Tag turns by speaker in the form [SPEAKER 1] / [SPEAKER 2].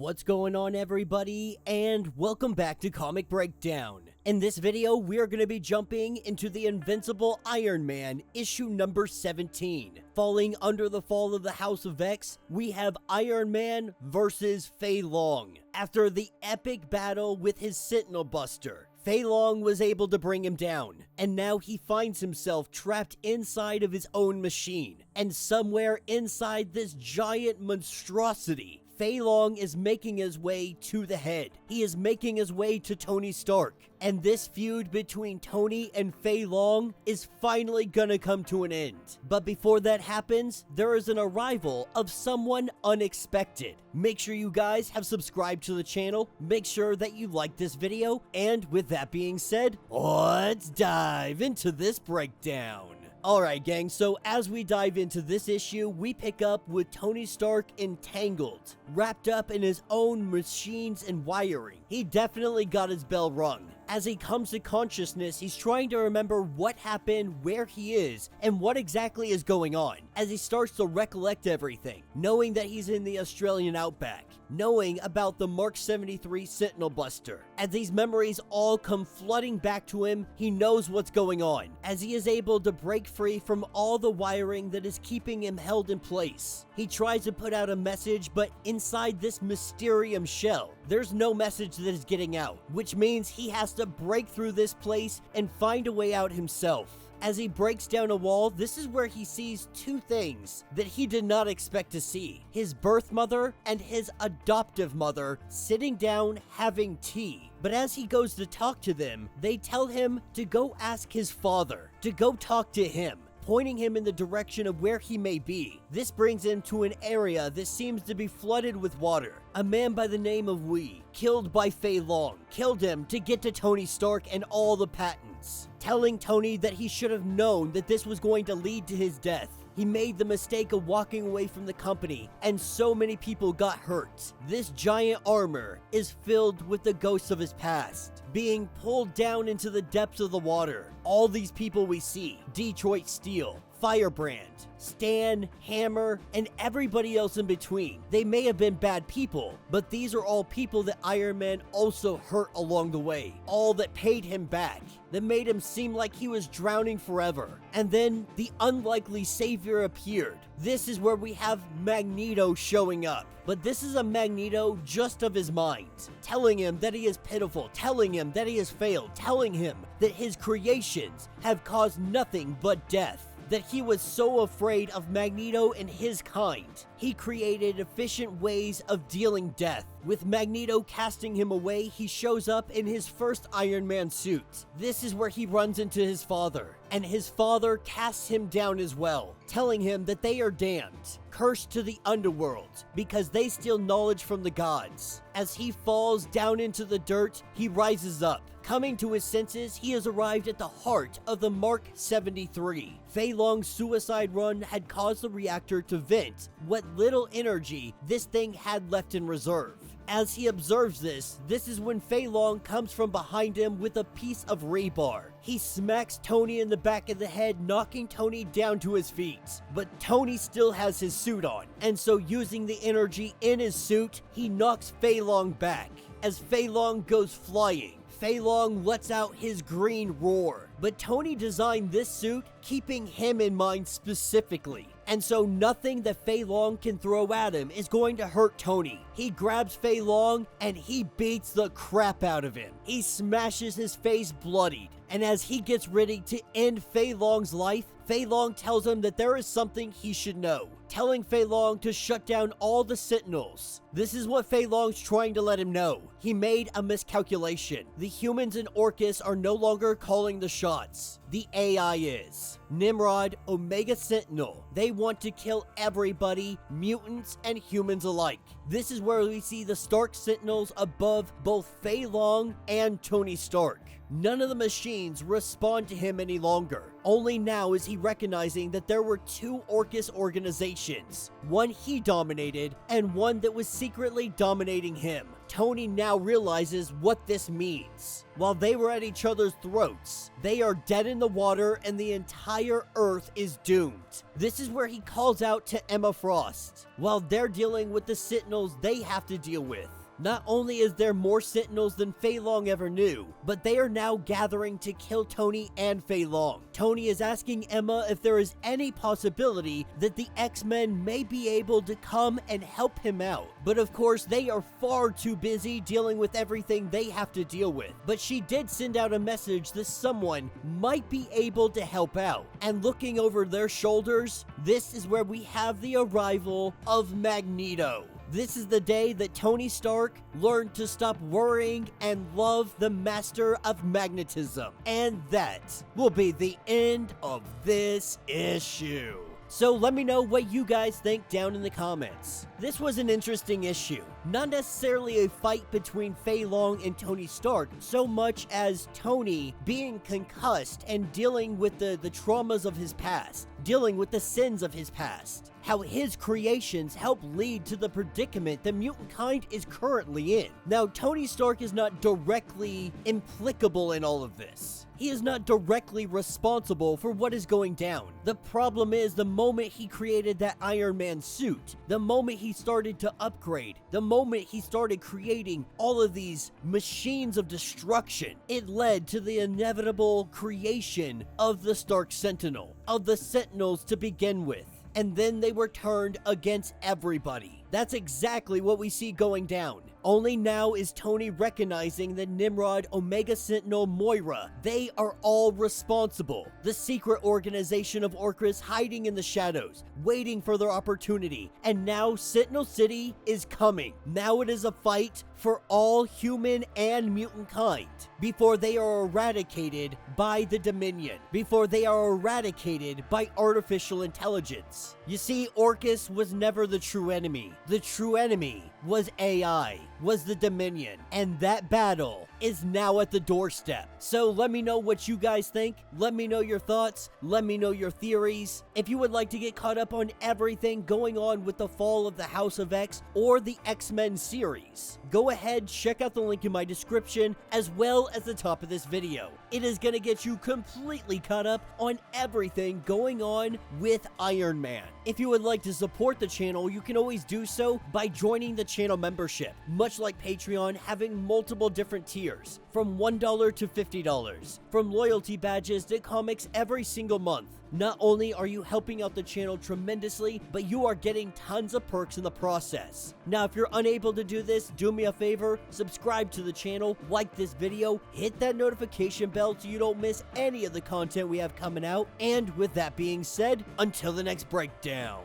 [SPEAKER 1] What's going on, everybody, and welcome back to Comic Breakdown. In this video, we are going to be jumping into the Invincible Iron Man issue number 17. Falling under the fall of the House of X, we have Iron Man versus Feilong. After the epic battle with his Sentinel Buster, Feilong was able to bring him down, and now he finds himself trapped inside of his own machine. And somewhere inside this giant monstrosity, Feilong is making his way to the head. He is making his way to Tony Stark. And this feud between Tony and Feilong is finally gonna come to an end. But before that happens, there is an arrival of someone unexpected. Make sure you guys have subscribed to the channel. Make sure that you like this video. And with that being said, let's dive into this breakdown. Alright gang, so as we dive into this issue, we pick up with Tony Stark entangled, wrapped up in his own machines and wiring. He definitely got his bell rung. As he comes to consciousness, he's trying to remember what happened, where he is, and what exactly is going on, as he starts to recollect everything, knowing that he's in the Australian outback, knowing about the Mark 73 Sentinel Buster. As these memories all come flooding back to him, he knows what's going on, as he is able to break free from all the wiring that is keeping him held in place. He tries to put out a message, but inside this Mysterium shell, there's no message that is getting out, which means he has to break through this place and find a way out himself. As he breaks down a wall, this is where he sees two things that he did not expect to see. His birth mother and his adoptive mother sitting down having tea. But as he goes to talk to them, they tell him to go ask his father, to go talk to him, pointing him in the direction of where he may be. This brings him to an area that seems to be flooded with water. A man by the name of Wee, killed by Feilong, killed him to get to Tony Stark and all the patents, telling Tony that he should have known that this was going to lead to his death. He made the mistake of walking away from the company, and so many people got hurt. This giant armor is filled with the ghosts of his past, being pulled down into the depths of the water. All these people we see, Detroit Steel, Firebrand, Stan, Hammer, and everybody else in between. They may have been bad people, but these are all people that Iron Man also hurt along the way. All that paid him back, that made him seem like he was drowning forever. And then the unlikely savior appeared. This is where we have Magneto showing up. But this is a Magneto just of his mind, telling him that he is pitiful, telling him that he has failed, telling him that his creations have caused nothing but death. That he was so afraid of Magneto and his kind, he created efficient ways of dealing death. With Magneto casting him away, he shows up in his first Iron Man suit. This is where he runs into his father, and his father casts him down as well, telling him that they are damned, cursed to the underworld, because they steal knowledge from the gods. As he falls down into the dirt, he rises up. Coming to his senses, he has arrived at the heart of the Mark 73. Feilong's suicide run had caused the reactor to vent what little energy this thing had left in reserve. As he observes this is when Feilong comes from behind him with a piece of rebar. He smacks Tony in the back of the head, knocking Tony down to his feet. But Tony still has his suit on, and so using the energy in his suit, he knocks Feilong back. As Feilong goes flying, Feilong lets out his green roar. But Tony designed this suit keeping him in mind specifically. And so nothing that Feilong can throw at him is going to hurt Tony. He grabs Feilong and he beats the crap out of him. He smashes his face bloodied. And as he gets ready to end Feilong's life, Feilong tells him that there is something he should know, telling Feilong to shut down all the Sentinels. This is what Feilong's trying to let him know. He made a miscalculation. The humans in Orchis are no longer calling the shots. The AI is. Nimrod, Omega Sentinel. They want to kill everybody, mutants and humans alike. This is where we see the Stark Sentinels above both Feilong and Tony Stark. None of the machines respond to him any longer. Only now is he recognizing that there were two Orchis organizations. One he dominated, and one that was secretly dominating him. Tony now realizes what this means. While they were at each other's throats, they are dead in the water and the entire Earth is doomed. This is where he calls out to Emma Frost, while they're dealing with the Sentinels they have to deal with. Not only is there more Sentinels than Feilong ever knew, but they are now gathering to kill Tony and Feilong. Tony is asking Emma if there is any possibility that the X-Men may be able to come and help him out. But of course, they are far too busy dealing with everything they have to deal with. But she did send out a message that someone might be able to help out. And looking over their shoulders, this is where we have the arrival of Magneto. This is the day that Tony Stark learned to stop worrying and love the master of magnetism. And that will be the end of this issue. So let me know what you guys think down in the comments. This was an interesting issue. Not necessarily a fight between Feilong and Tony Stark, so much as Tony being concussed and dealing with the traumas of his past, dealing with the sins of his past. How his creations help lead to the predicament that mutant kind is currently in. Now, Tony Stark is not directly implicable in all of this. He is not directly responsible for what is going down. The problem is the moment he created that Iron Man suit, the moment he started to upgrade, the moment he started creating all of these machines of destruction, it led to the inevitable creation of the Stark Sentinel, of the Sentinels to begin with. And then they were turned against everybody. That's exactly what we see going down. Only now is Tony recognizing that Nimrod, Omega Sentinel, Moira, they are all responsible. The secret organization of Orchis hiding in the shadows, waiting for their opportunity. And now Sentinel City is coming. Now it is a fight for all human and mutant kind before they are eradicated by the Dominion, before they are eradicated by artificial intelligence. You see, Orchis was never the true enemy. The true enemy was AI, was the Dominion, and that battle is now at the doorstep. So let me know what you guys think. Let me know your thoughts. Let me know your theories. If you would like to get caught up on everything going on with the fall of the House of X or the X-Men series, go ahead, check out the link in my description as well as the top of this video. It is going to get you completely caught up on everything going on with Iron Man. If you would like to support the channel, you can always do so by joining the channel membership, much like Patreon, having multiple different tiers, from $1 to $50, from loyalty badges to comics every single month. Not only are you helping out the channel tremendously, but you are getting tons of perks in the process. Now, if you're unable to do this, do me a favor, subscribe to the channel, like this video, hit that notification bell so you don't miss any of the content we have coming out. And with that being said, until the next breakdown.